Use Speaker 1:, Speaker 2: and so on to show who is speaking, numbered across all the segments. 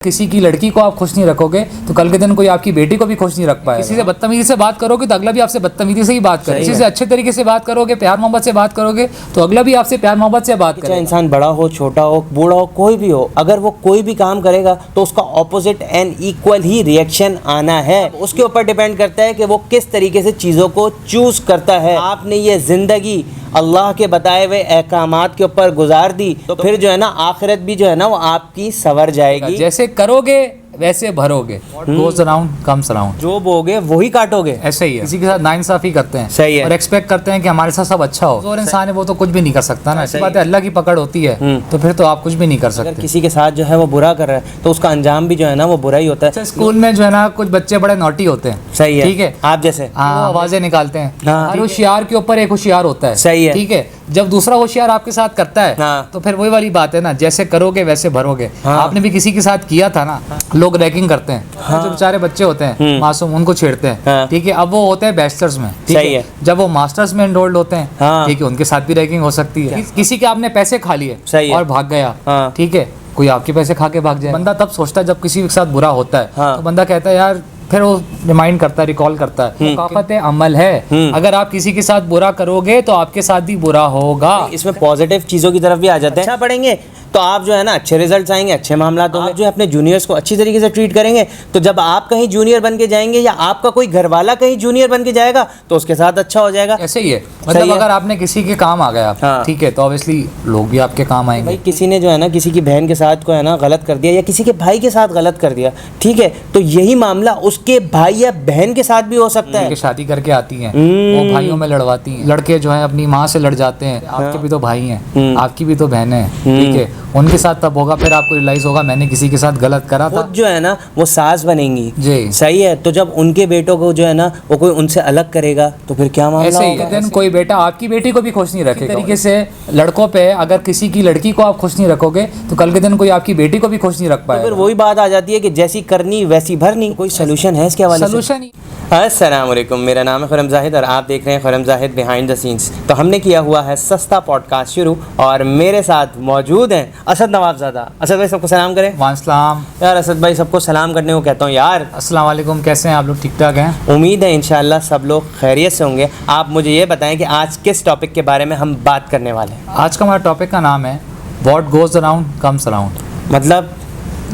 Speaker 1: کسی کی لڑکی کو آپ خوش نہیں رکھو گے تو کل کے دن کوئی آپ کی بیٹی کو بھی خوش نہیں رکھ پائے. کسی سے بدتمیزی سے بات کرو گے تو اگلا بھی آپ سے بدتمیزی سے ہی بات کرے. کسی سے اچھے طریقے سے بات کرو گے, پیار محبت سے بات کرو گے تو اگلا بھی آپ سے پیار محبت سے بات کرے.
Speaker 2: چاہے انسان بڑا ہو, چھوٹا ہو, بوڑھا ہو, کوئی بھی ہو, اگر وہ کوئی بھی کام کرے گا تو اس کا opposite and equal he reaction آنا ہے. اس کے اوپر ڈیپینڈ کرتا ہے کہ وہ کس طریقے سے چیزوں کو چوز کرتا ہے. آپ نے یہ زندگی اللہ کے بتائے ہوئے احکامات کے اوپر گزار دی تو پھر جو ہے نا آخرت بھی جو ہے نا وہ آپ کی سنور جائے گی.
Speaker 1: جیسے کرو گے ویسے بھرو گے. Goes around comes around.
Speaker 2: جو بوگے وہی کاٹو گے.
Speaker 1: ایسے ہی ہے. کسی کے ساتھ ناانصافی کرتے ہیں.
Speaker 2: صحیح ہے.
Speaker 1: اور ایکسپیکٹ کرتے ہیں کہ ہمارے ساتھ سب اچھا ہو. اور انسان ہے وہ تو کچھ بھی نہیں کر سکتا نا. ایسی بات ہے, اللہ کی پکڑ ہوتی ہے تو پھر تو آپ کچھ بھی نہیں کر سکتے.
Speaker 2: اگر کسی کے ساتھ جو ہے وہ برا کر رہا ہے تو اس کا انجام بھی جو ہے نا وہ برا ہی ہوتا ہے.
Speaker 1: اسکول میں جو ہے نا کچھ بچے بڑے نوٹی ہوتے ہیں.
Speaker 2: صحیح ہے.
Speaker 1: ٹھیک ہے.
Speaker 2: آپ جیسے
Speaker 1: آوازیں نکالتے ہیں. ہر ہوشیار کے اوپر ایک ہوشیار ہوتا ہے.
Speaker 2: صحیح ہے.
Speaker 1: ٹھیک ہے. جب دوسرا ہوشیار آپ کے ساتھ کرتا ہے تو پھر وہی والی بات ہے نا, جیسے کرو گے ویسے بھرو گے. آپ نے بھی کسی کے ساتھ کیا تھا نا, لوگ ریگنگ کرتے ہیں. جو بیچارے بچے ہوتے ہیں معصوم, ان کو چھیڑتے ہیں. ٹھیک ہے. اب وہ ہوتے ہیں بیچلرز میں. ٹھیک ہے. جب وہ ماسٹرز میں انرولڈ ہوتے ہیں, ٹھیک ہے, ان کے ساتھ بھی ریگنگ ہو سکتی ہے. کسی کے آپ نے پیسے کھا لیے اور بھاگ گیا, ٹھیک ہے, کوئی آپ کے پیسے کھا کے بھاگ جائے. بندہ تب سوچتا ہے جب کسی کے ساتھ برا ہوتا ہے تو بندہ کہتا ہے یار, پھر وہ ریمائنڈ کرتا ہے, ریکال کرتا ہے. ثقافت عمل ہے, اگر آپ کسی کے ساتھ برا کرو گے تو آپ کے ساتھ بھی برا ہوگا.
Speaker 2: اس میں پازیٹیو چیزوں کی طرف بھی آ جاتے ہیں. اچھا پڑھیں گے تو آپ جو ہے نا اچھے ریزلٹس آئیں گے, اچھے معاملات ہوں گے. جو اپنے جونیئرس کو اچھی طریقے سے ٹریٹ کریں گے تو جب آپ کہیں جونیئر بن کے جائیں گے یا آپ کا کوئی گھر والا کہیں جونیئر بن کے جائے گا تو اس کے ساتھ اچھا ہو جائے گا.
Speaker 1: ایسے ہی ہے. مطلب اگر آپ نے کسی کے کام آ گیا, ٹھیک ہے, تو obviously لوگ بھی آپ کے کام آئیں گے.
Speaker 2: کسی نے جو ہے نا کسی کی بہن کے ساتھ کو ہے نا غلط کر دیا یا کسی کے بھائی کے ساتھ غلط کر دیا, ٹھیک ہے, تو یہی معاملہ اس کے بھائی یا بہن کے ساتھ بھی ہو سکتا ہے.
Speaker 1: شادی کر کے آتی ہیں وہ بھائیوں میں لڑواتی ہیں. لڑکے جو ہیں اپنی ماں سے لڑ جاتے ہیں. آپ کے بھی تو بھائی ہیں, آپ کی بھی تو بہنیں ہیں, ٹھیک ہے, ان کے ساتھ تب ہوگا پھر آپ کو ریلائز ہوگا میں نے کسی کے ساتھ غلط کرا تھا.
Speaker 2: جو ہے نا وہ ساس بنیں گی.
Speaker 1: جی
Speaker 2: صحیح ہے. تو جب ان کے بیٹوں کو جو ہے نا وہ کوئی ان سے الگ کرے گا تو پھر کیا معاملہ ہوگا.
Speaker 1: ایسے ہی کوئی بیٹا آپ کی بیٹی کو بھی خوش نہیں رکھے گا. طریقے سے لڑکوں پہ اگر کسی کی لڑکی کو آپ خوش نہیں رکھو گے تو کل کے دن کوئی آپ کی بیٹی کو بھی خوش نہیں رکھ پائے.
Speaker 2: پھر وہی بات آ جاتی ہے کہ جیسی کرنی ویسی بھرنی. کوئی سولوشن ہے اس کے حوالے سے؟
Speaker 1: سولوشن.
Speaker 2: السلام علیکم, میرا نام ہے خرم زاہد اور آپ دیکھ رہے ہیں خرم زاہد بیہائنڈ دا سینس. تو ہم نے کیا ہوا ہے سستا پوڈ کاسٹ شروع اور میرے ساتھ موجود ہیں اسد نواب زادہ. اسد بھائی سب کو سلام کریں.
Speaker 1: السلام.
Speaker 2: یار اسد بھائی سب کو سلام کرنے کو کہتا ہوں یار.
Speaker 1: السلام علیکم, کیسے ہیں آپ لوگ؟ ٹھیک ٹھاک ہیں؟
Speaker 2: امید ہے انشاءاللہ سب لوگ خیریت سے ہوں گے. آپ مجھے یہ بتائیں کہ آج کس ٹاپک کے بارے میں ہم بات کرنے والے ہیں؟
Speaker 1: آج کا ہمارا ٹاپک کا نام ہے what goes around comes around.
Speaker 2: مطلب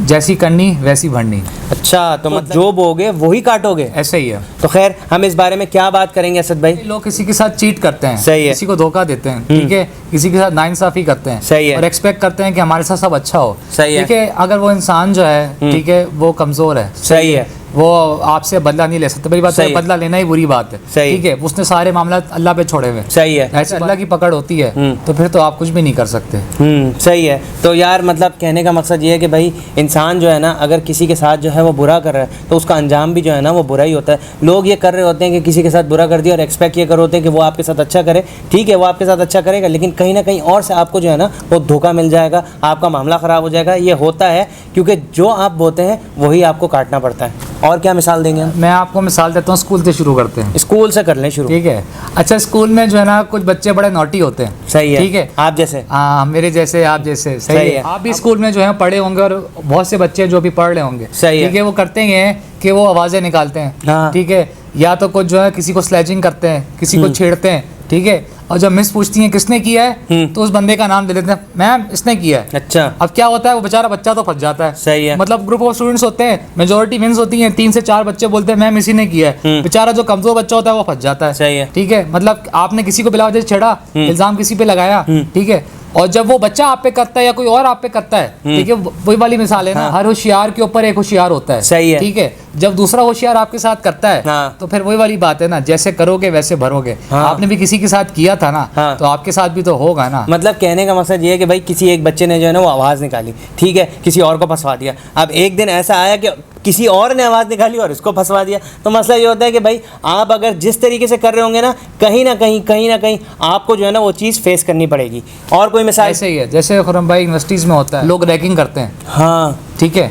Speaker 1: جیسی کرنی ویسی بھرنی.
Speaker 2: اچھا, تو مطلب جو بوگے وہی کاٹو گے.
Speaker 1: ایسے ہی ہے.
Speaker 2: تو خیر ہم اس بارے میں کیا بات کریں گے اسد بھائی؟
Speaker 1: لوگ کسی کے ساتھ چیٹ کرتے ہیں.
Speaker 2: صحیح ہے.
Speaker 1: کسی کو دھوکہ دیتے ہیں, ٹھیک ہے, کسی کے ساتھ ناانصافی کرتے ہیں.
Speaker 2: صحیح ہے.
Speaker 1: اور ایکسپیکٹ کرتے ہیں کہ ہمارے ساتھ سب اچھا ہو.
Speaker 2: صحیح ہے.
Speaker 1: ٹھیک ہے. اگر وہ انسان جو ہے, ٹھیک ہے, وہ کمزور ہے.
Speaker 2: صحیح ہے.
Speaker 1: وہ آپ سے بدلہ نہیں لے سکتے. بڑی بات ہے, بدلہ لینا ہی بری بات ہے. ٹھیک ہے. اس نے سارے معاملات اللہ پہ چھوڑے ہوئے.
Speaker 2: صحیح ہے.
Speaker 1: ایسے اللہ کی پکڑ ہوتی ہے تو پھر تو آپ کچھ بھی نہیں کر سکتے.
Speaker 2: صحیح ہے. تو یار مطلب کہنے کا مقصد یہ ہے کہ بھائی انسان جو ہے نا اگر کسی کے ساتھ جو ہے وہ برا کر رہا ہے تو اس کا انجام بھی جو ہے نا وہ برا ہی ہوتا ہے. لوگ یہ کر رہے ہوتے ہیں کہ کسی کے ساتھ برا کر دیا اور ایکسپیکٹ یہ کر رہے ہوتے ہیں کہ وہ آپ کے ساتھ اچھا کرے. ٹھیک ہے, وہ آپ کے ساتھ اچھا کرے گا لیکن کہیں نہ کہیں اور سے آپ کو جو ہے نا وہ دھوکہ مل جائے گا, آپ کا معاملہ خراب ہو جائے گا. یہ ہوتا ہے کیونکہ جو آپ بوتے ہیں وہی آپ کو کاٹنا پڑتا ہے. اور کیا مثال دیں گے؟
Speaker 1: میں آپ کو مثال دیتا ہوں, اسکول سے شروع کرتے ہیں.
Speaker 2: اسکول سے کر لیں شروع.
Speaker 1: ٹھیک ہے. اچھا, اسکول میں جو ہے نا کچھ بچے بڑے نوٹی ہوتے ہیں.
Speaker 2: صحیح ہے.
Speaker 1: ٹھیک ہے.
Speaker 2: آپ جیسے.
Speaker 1: ہاں, میرے جیسے, آپ جیسے. صحیح ہے. آپ بھی اسکول میں جو ہے پڑھے ہوں گے اور بہت سے بچے جو بھی پڑھ رہے ہوں گے.
Speaker 2: صحیح ہے.
Speaker 1: ٹھیک ہے. وہ کرتے ہیں کہ وہ آوازیں نکالتے ہیں. ٹھیک ہے. یا تو کچھ جو ہے کسی کو سلیجنگ کرتے ہیں, کسی کو چھیڑتے ہیں. ٹھیک ہے. اور جب مس پوچھتی ہیں کس نے کیا ہے تو اس بندے کا نام دے دیتے ہیں, میم اس نے کیا ہے.
Speaker 2: اچھا.
Speaker 1: اب کیا ہوتا ہے, وہ بیچارہ بچہ تو پھنس جاتا ہے.
Speaker 2: صحیح ہے.
Speaker 1: مطلب گروپ آف اسٹوڈنٹس ہوتے ہیں, میجورٹی مینس ہوتی ہیں, 3 سے 4 بچے بولتے ہیں میم اسی نے کیا ہے. بیچارہ جو کمزور بچہ ہوتا ہے وہ پھنس جاتا ہے.
Speaker 2: صحیح ہے.
Speaker 1: ٹھیک ہے. مطلب آپ نے کسی کو بلا وجہ چھیڑا, الزام کسی پہ لگایا. ٹھیک ہے. اور جب وہ بچہ آپ پہ کرتا ہے یا کوئی اور آپ پہ کرتا ہے, ٹھیک ہے, وہی والی مثال ہے نا, ہر ہوشیار کے اوپر ایک ہوشیار ہوتا ہے.
Speaker 2: صحیح ہے.
Speaker 1: ٹھیک ہے. جب دوسرا ہوشیار آپ کے ساتھ کرتا ہے تو پھر وہی والی بات ہے نا, جیسے کرو گے ویسے بھرو گے. آپ نے بھی کسی کے ساتھ کیا تھا نا تو آپ کے ساتھ بھی تو ہوگا نا.
Speaker 2: مطلب کہنے کا مقصد یہ ہے کہ بھائی کسی ایک بچے نے جو ہے نا وہ آواز نکالی, ٹھیک ہے, کسی اور کو پھنسوا دیا. اب ایک دن ایسا آیا کہ کسی اور نے آواز نکالی اور اس کو پھنسوا دیا. تو مسئلہ یہ ہوتا ہے کہ بھائی آپ اگر جس طریقے سے کر رہے ہوں گے نا کہیں نہ کہیں آپ کو جو ہے نا وہ چیز فیس کرنی پڑے گی. اور کوئی مثال؟
Speaker 1: ایسے ہی ہے جیسے خرم بھائی یونیورسٹیز میں ہوتا ہے, لوگ ریگنگ کرتے ہیں.
Speaker 2: ہاں
Speaker 1: ٹھیک ہے,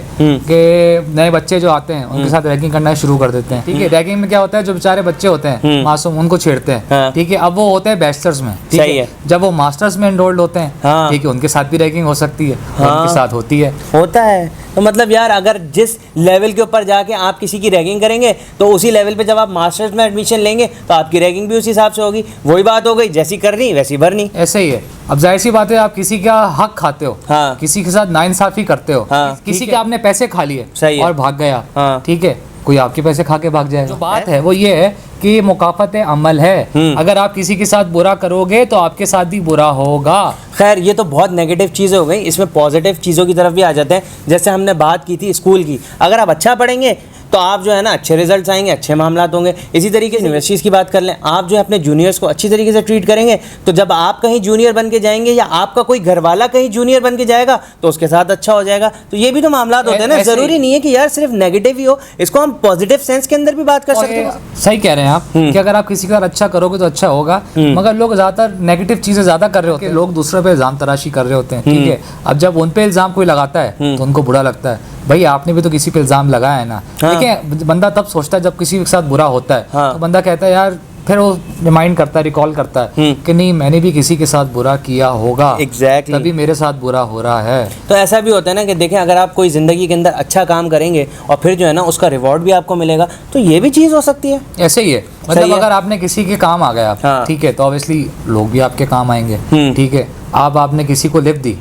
Speaker 1: کہ نئے بچے جو آتے ہیں ان کے ساتھ ریگنگ کرنا شروع کر دیتے ہیں. ٹھیک ہے. ریگنگ میں کیا ہوتا ہے, جو بیچارے بچے ہوتے ہیں معصوم, ان کو چھیڑتے ہیں. ٹھیک ہے. اب وہ ہوتے ہیں بیچلرز میں.
Speaker 2: صحیح ہے.
Speaker 1: جب وہ ماسٹرز میں انرولڈ ہوتے ہیں, ٹھیک ہے, ان کے ساتھ بھی ریگنگ ہو سکتی ہے, ان کے ساتھ ہوتی ہے.
Speaker 2: ہوتا ہے. تو مطلب یار اگر جس لیول کے اوپر جا کے آپ کسی کی ریگنگ کریں گے تو اسی لیول پہ جب آپ ماسٹرز میں ایڈمیشن لیں گے تو آپ کی ریگنگ بھی اسی حساب سے ہوگی. وہی بات ہو گئی, جیسی کرنی ویسی بھرنی.
Speaker 1: ایسے ہی ہے. اب ظاہر سی بات ہے آپ کسی کا حق کھاتے ہو, کسی کے ساتھ ناانصافی کرتے ہو, کسی کے آپ نے پیسے کھا لیے اور بھاگ گیا, ٹھیک ہے, کوئی آپ کے پیسے کھا کے بھاگ جائے. جو بات ہے وہ یہ ہے کہ یہ مکافات عمل ہے. اگر آپ کسی کے ساتھ برا کرو گے تو آپ کے ساتھ بھی برا ہوگا.
Speaker 2: خیر یہ تو بہت نیگیٹو چیزیں ہو گئی, اس میں پازیٹیو چیزوں کی طرف بھی آ جاتے ہیں. جیسے ہم نے بات کی تھی اسکول کی, اگر آپ اچھا پڑھیں گے تو آپ جو ہے نا اچھے ریزلٹس آئیں گے, اچھے معاملات ہوں گے. اسی طریقے سے یونیورسٹیز کی بات کر لیں, آپ جو ہے اپنے جونیئرس کو اچھی طریقے سے ٹریٹ کریں گے تو جب آپ کہیں جونیئر بن کے جائیں گے یا آپ کا کوئی گھر والا کہیں جونیئر بن کے جائے گا تو اس کے ساتھ اچھا ہو جائے گا. تو یہ بھی تو معاملات ہوتے ہیں نا, ضروری نہیں ہے کہ یار صرف نیگیٹو ہی ہو, اس کو ہم پازیٹیو سینس کے اندر بھی بات کر سکتے ہیں.
Speaker 1: صحیح کہہ رہے ہیں آپ کہ اگر آپ کسی کا اچھا کرو گے تو اچھا ہوگا, مگر لوگ زیادہ تر نیگیٹو چیزیں زیادہ کر رہے ہوتے ہیں. لوگ دوسرے پہ الزام تراشی کر رہے ہوتے ہیں, ٹھیک ہے. اب جب ان پہ الزام کوئی لگاتا ہے تو ان کو برا لگتا ہے. بھائی آپ نے بھی تو کسی پہ الزام لگایا ہے نا. دیکھیں بندہ تب سوچتا ہے جب کسی کے ساتھ برا ہوتا ہے تو بندہ کہتا ہے یار, پھر وہ ریمائنڈ کرتا ہے, ریکال کرتا ہے کہ نہیں میں نے بھی کسی کے ساتھ برا کیا ہوگا,
Speaker 2: ایگزیکٹلی
Speaker 1: تبھی میرے ساتھ برا ہو رہا ہے.
Speaker 2: تو ایسا بھی ہوتا ہے نا کہ دیکھیں اگر آپ کوئی زندگی کے اندر اچھا کام کریں گے اور پھر جو ہے نا اس کا ریوارڈ بھی آپ کو ملے گا, تو یہ بھی چیز ہو سکتی ہے.
Speaker 1: ایسے ہی ہے, مطلب اگر آپ نے کسی کے کام آ گئے آپ, ٹھیک ہے, تو اوبیسلی لوگ بھی آپ کے کام آئیں گے, ٹھیک ہے. آپ نے کسی کو لفٹ دی,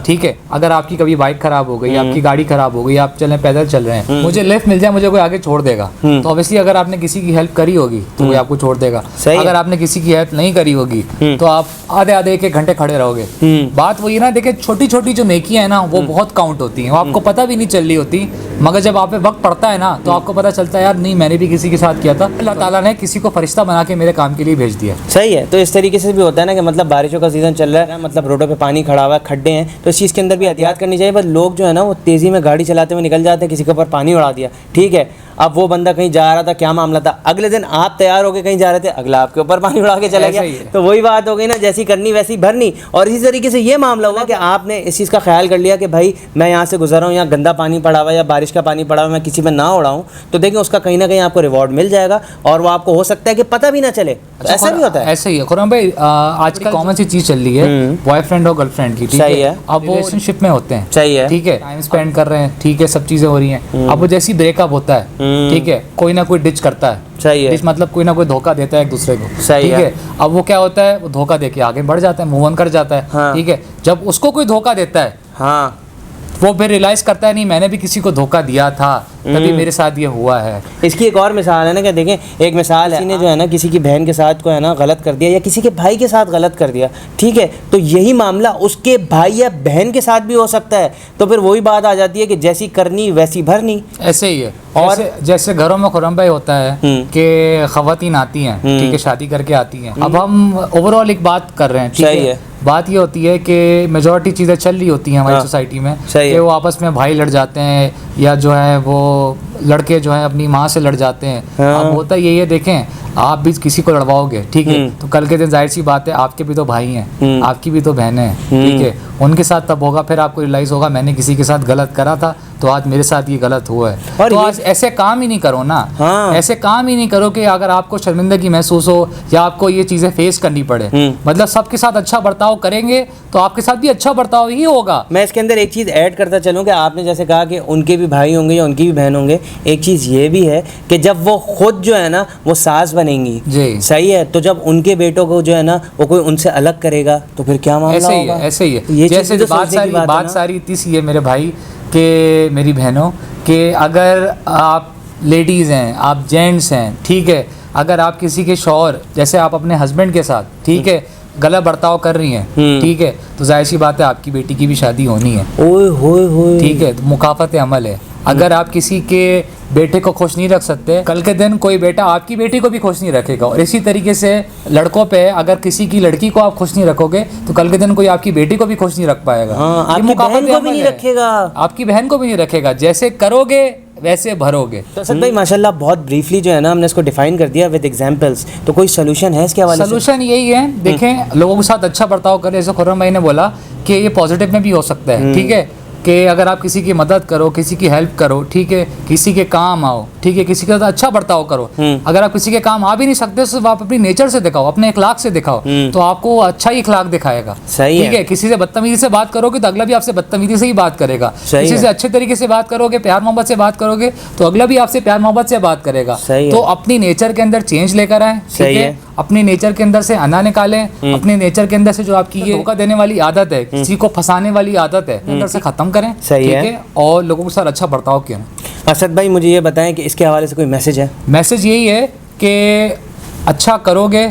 Speaker 1: ٹھیک ہے, اگر آپ کی کبھی بائک خراب ہو گئی, آپ کی گاڑی خراب ہو گئی, آپ چلیں پیدل چل رہے ہیں, مجھے لفٹ مل جائے, مجھے کوئی آگے چھوڑ دے گا, تو اوبیسلی اگر آپ نے کسی کی ہیلپ کری ہوگی تو کوئی آپ کو چھوڑ دے گا. اگر آپ نے کسی کی ہیلپ نہیں کری ہوگی تو آپ آدھے ایک گھنٹے کھڑے رہو گے. بات وہی نا, دیکھیں چھوٹی چھوٹی جو نیکیاں ہیں نا وہ بہت کاؤنٹ ہوتی ہیں, وہ آپ کو پتہ بھی نہیں چل رہی ہوتی, مگر جب آپ پہ وقت پڑتا ہے نا تو آپ کو پتہ چلتا ہے یار نہیں میں نے بھی کسی کے ساتھ کیا تھا, اللہ تعالیٰ نے کسی کو فرشتہ بنا کے میرے کام کے لیے بھیج دیا.
Speaker 2: صحیح ہے. تو اس طریقے سے بھی ہوتا ہے نا کہ مطلب بارشوں کا سیزن چل رہا ہے, مطلب روڈوں پہ پانی کھڑا ہوا ہے, کھڈے ہیں, تو اس چیز کے اندر بھی احتیاط کرنی چاہیے. بس لوگ جو ہے نا وہ تیزی میں گاڑی چلاتے ہوئے نکل جاتے ہیں, کسی کے اوپر پانی اڑا دیا, ٹھیک ہے. اب وہ بندہ کہیں جا رہا تھا, کیا معاملہ تھا, اگلے دن آپ تیار ہو کے کہیں جا رہے تھے, اگلا آپ کے اوپر پانی اڑا کے چلا گیا. تو وہی بات ہو گئی نا, جیسی کرنی ویسی بھرنی. اور اسی طریقے سے یہ معاملہ ہوا کہ آپ نے اس چیز کا خیال کر لیا کہ بھائی میں یہاں سے گزر رہا ہوں, یہاں گندا پانی پڑا ہوا ہے یا بارش کا پانی پڑا ہوا ہے, میں کسی پہ نہ اڑاؤں, تو دیکھیں اس کا کہیں نہ کہیں آپ کو ریوارڈ مل جائے گا اور وہ آپ کو ہو سکتا ہے کہ پتہ بھی نہ چلے. ایسا بھی ہوتا ہے.
Speaker 1: ایسے ہی ہے خرم بھائی, آج کل کامن سی چیز چل رہی ہے بوائے فرینڈ اور گرل فرینڈ کی, ٹھیک ہے. اب وہ ریلیشن شپ میں ہوتے ہیں,
Speaker 2: صحیح ہے,
Speaker 1: ٹھیک ہے, ٹائم اسپینڈ کر رہے ہیں, ٹھیک ہے, سب چیزیں ہو رہی ہیں. اب وہ جیسی بریک اپ ہوتا ہے, ٹھیک ہے, کوئی نہ کوئی ڈچ کرتا ہے,
Speaker 2: صحیح ہے,
Speaker 1: مطلب کوئی نہ کوئی دھوکہ دیتا ہے ایک دوسرے کو,
Speaker 2: ٹھیک
Speaker 1: ہے. اب وہ کیا ہوتا ہے, وہ دھوکہ دے کے آگے بڑھ جاتا ہے, موو آن کر جاتا ہے, ٹھیک ہے. جب اس کو کوئی دھوکہ دیتا ہے,
Speaker 2: ہاں,
Speaker 1: وہ پھر ریلائز کرتا ہے نہیں میں نے بھی کسی کو دھوکہ دیا تھا, تبھی میرے ساتھ یہ ہوا ہے.
Speaker 2: اس کی ایک اور مثال ہے نا کہ دیکھیں, ایک مثال ہے, کسی نے جو ہے نا کسی کی بہن کے ساتھ کو ہے نا غلط کر دیا یا کسی کے بھائی کے ساتھ غلط کر دیا, ٹھیک ہے, تو یہی معاملہ اس کے بھائی یا بہن کے ساتھ بھی ہو سکتا ہے. تو پھر وہی بات آ جاتی ہے کہ جیسی کرنی ویسی بھرنی.
Speaker 1: ایسے ہی ہے. اور جیسے گھروں میں خرم بھائی ہوتا ہے کہ خواتین آتی ہیں, ٹھیک ہے, شادی کر کے آتی ہیں. اب ہم اوور آل ایک بات کر رہے ہیں, ٹھیک ہے, بات یہ ہوتی ہے کہ میجورٹی چیزیں چل رہی ہوتی ہیں ہماری سوسائٹی میں کہ وہ آپس میں بھائی لڑ جاتے ہیں یا جو ہے وہ لڑکے جو ہیں اپنی ماں سے لڑ جاتے ہیں. اب ہوتا یہی ہے, دیکھیں آپ بھی کسی کو لڑواؤ گے, ٹھیک ہے, تو کل کے دن ظاہر سی بات ہے آپ کے بھی تو بھائی ہیں, آپ کی بھی تو بہنیں ہیں, ٹھیک ہے, ان کے ساتھ تب ہوگا, پھر آپ کو ریلائز ہوگا میں نے کسی کے ساتھ غلط کرا تھا تو آج میرے ساتھ یہ غلط ہوا ہے. تو آج ایسے کام ہی نہیں کرو نا, ایسے کام ہی نہیں کرو کہ اگر آپ کو شرمندگی محسوس ہو یا آپ کو یہ چیزیں فیس کرنی پڑے. مطلب سب کے ساتھ اچھا برتاؤ کریں گے تو آپ کے ساتھ بھی اچھا برتاؤ ہی ہوگا.
Speaker 2: میں اس کے اندر ایک چیز ایڈ کرتا چلوں کہ آپ نے جیسے کہا کہ ان کے بھی بھائی ہوں گے یا ان کی بھی بہن ہوں گے, ایک چیز یہ بھی ہے کہ جب وہ خود جو ہے نا وہ ساس بنیں گی,
Speaker 1: جی
Speaker 2: صحیح ہے, تو جب ان کے بیٹوں کو جو ہے نا وہ کوئی ان سے الگ کرے گا تو پھر کیا معاملہ ہوگا.
Speaker 1: ایسے ہی ہے. جیسے بات ساری اتنی سی ہے میرے بھائی کہ میری بہنوں کہ اگر آپ لیڈیز ہیں, آپ جینٹس ہیں, ٹھیک ہے, اگر آپ کسی کے شوہر جیسے آپ اپنے ہسبینڈ کے ساتھ, ٹھیک ہے, غلط برتاؤ کر رہی ہیں, ٹھیک ہے, تو ظاہر سی بات ہے آپ کی بیٹی کی بھی شادی ہونی ہے, ٹھیک ہے, مکافات عمل ہے. اگر آپ کسی کے بیٹے کو خوش نہیں رکھ سکتے, کل کے دن کوئی بیٹا آپ کی بیٹی کو بھی خوش نہیں رکھے گا. اور اسی طریقے سے لڑکوں پہ اگر کسی کی لڑکی کو آپ خوش نہیں رکھو گے تو کل کے دن کوئی آپ کی بیٹی کو بھی خوش نہیں رکھ پائے گا,
Speaker 2: آپ کی بہن کو بھی نہیں رکھے گا,
Speaker 1: آپ کی بہن کو بھی نہیں رکھے گا. جیسے کرو گے ویسے بھرو گے.
Speaker 2: تو اسد بھائی ماشاء اللہ بہت بریفلی جو ہے نا ہم نے اس کو ڈیفائن کر دیا ود ایگزامپلس. تو کوئی سولوشن ہے اس کے حوالے سے؟
Speaker 1: سولوشن یہی ہے, دیکھیں لوگوں کے ساتھ اچھا برتاؤ کریں. جیسے خرم بھائی نے بولا کہ یہ پازیٹیو میں بھی ہو سکتا ہے, ٹھیک ہے, کہ اگر آپ کسی کی مدد کرو, کسی کی ہیلپ کرو, ٹھیک ہے, کسی کے کام آؤ, ٹھیک ہے, کسی کے ساتھ اچھا برتاؤ کرو. اگر آپ کسی کے کام آ بھی نہیں سکتے تو آپ اپنی نیچر سے دکھاؤ, اپنے اخلاق سے دکھاؤ, تو آپ کو اچھا ہی اخلاق دکھائے گا. ٹھیک ہے, کسی سے بدتمیزی سے بات کرو گے تو اگلا بھی آپ سے بدتمیزی سے ہی بات کرے گا. کسی سے اچھے طریقے سے بات کرو گے, پیار محبت سے بات کرو گے, تو اگلا بھی آپ سے پیار محبت سے بات کرے گا. تو اپنی نیچر کے اندر چینج لے کر آئیں. ٹھیک ہے, اپنی نیچر کے اندر سے انا نکالیں. اپنے نیچر کے اندر سے جو آپ کی یہ دھوکہ دینے والی عادت ہے, کسی کو پھنسانے والی عادت ہے, اندر سے ختم کریں. ٹھیک ہے, اور لوگوں کے ساتھ اچھا برتاؤ کیا.
Speaker 2: اسد بھائی مجھے یہ بتائیں کہ اس کے حوالے سے کوئی میسج ہے؟
Speaker 1: میسج یہی ہے کہ اچھا کرو گے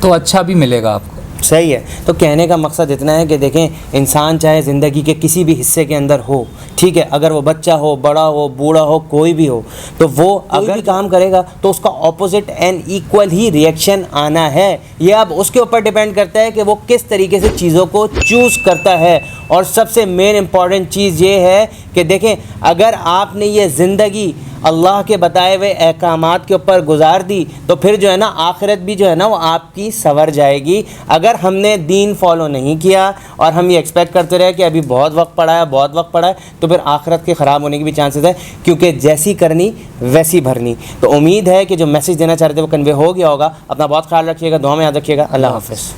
Speaker 1: تو اچھا بھی ملے گا آپ کو.
Speaker 2: صحیح ہے. تو کہنے کا مقصد اتنا ہے کہ دیکھیں انسان چاہے زندگی کے کسی بھی حصے کے اندر ہو, ٹھیک ہے, اگر وہ بچہ ہو, بڑا ہو, بوڑھا ہو, کوئی بھی ہو, تو وہ اگر بھی کام کرے گا تو اس کا opposite and equal he reaction آنا ہے. یہ اب اس کے اوپر ڈیپینڈ کرتا ہے کہ وہ کس طریقے سے چیزوں کو چوز کرتا ہے. اور سب سے مین امپورٹنٹ چیز یہ ہے کہ دیکھیں اگر آپ نے یہ زندگی اللہ کے بتائے ہوئے احکامات کے اوپر گزار دی تو پھر جو ہے نا آخرت بھی جو ہے نا وہ آپ کی سنور جائے گی. اگر ہم نے دین فالو نہیں کیا اور ہم یہ ایکسپیکٹ کرتے رہے کہ ابھی بہت وقت پڑا ہے, بہت وقت پڑا ہے, تو پھر آخرت کے خراب ہونے کی بھی چانسز ہے, کیونکہ جیسی کرنی ویسی بھرنی. تو امید ہے کہ جو میسج دینا چاہ رہے تھے وہ کنوے ہو گیا ہوگا. اپنا بہت خیال رکھیے گا, دعا میں یاد رکھیے گا. اللہ حافظ.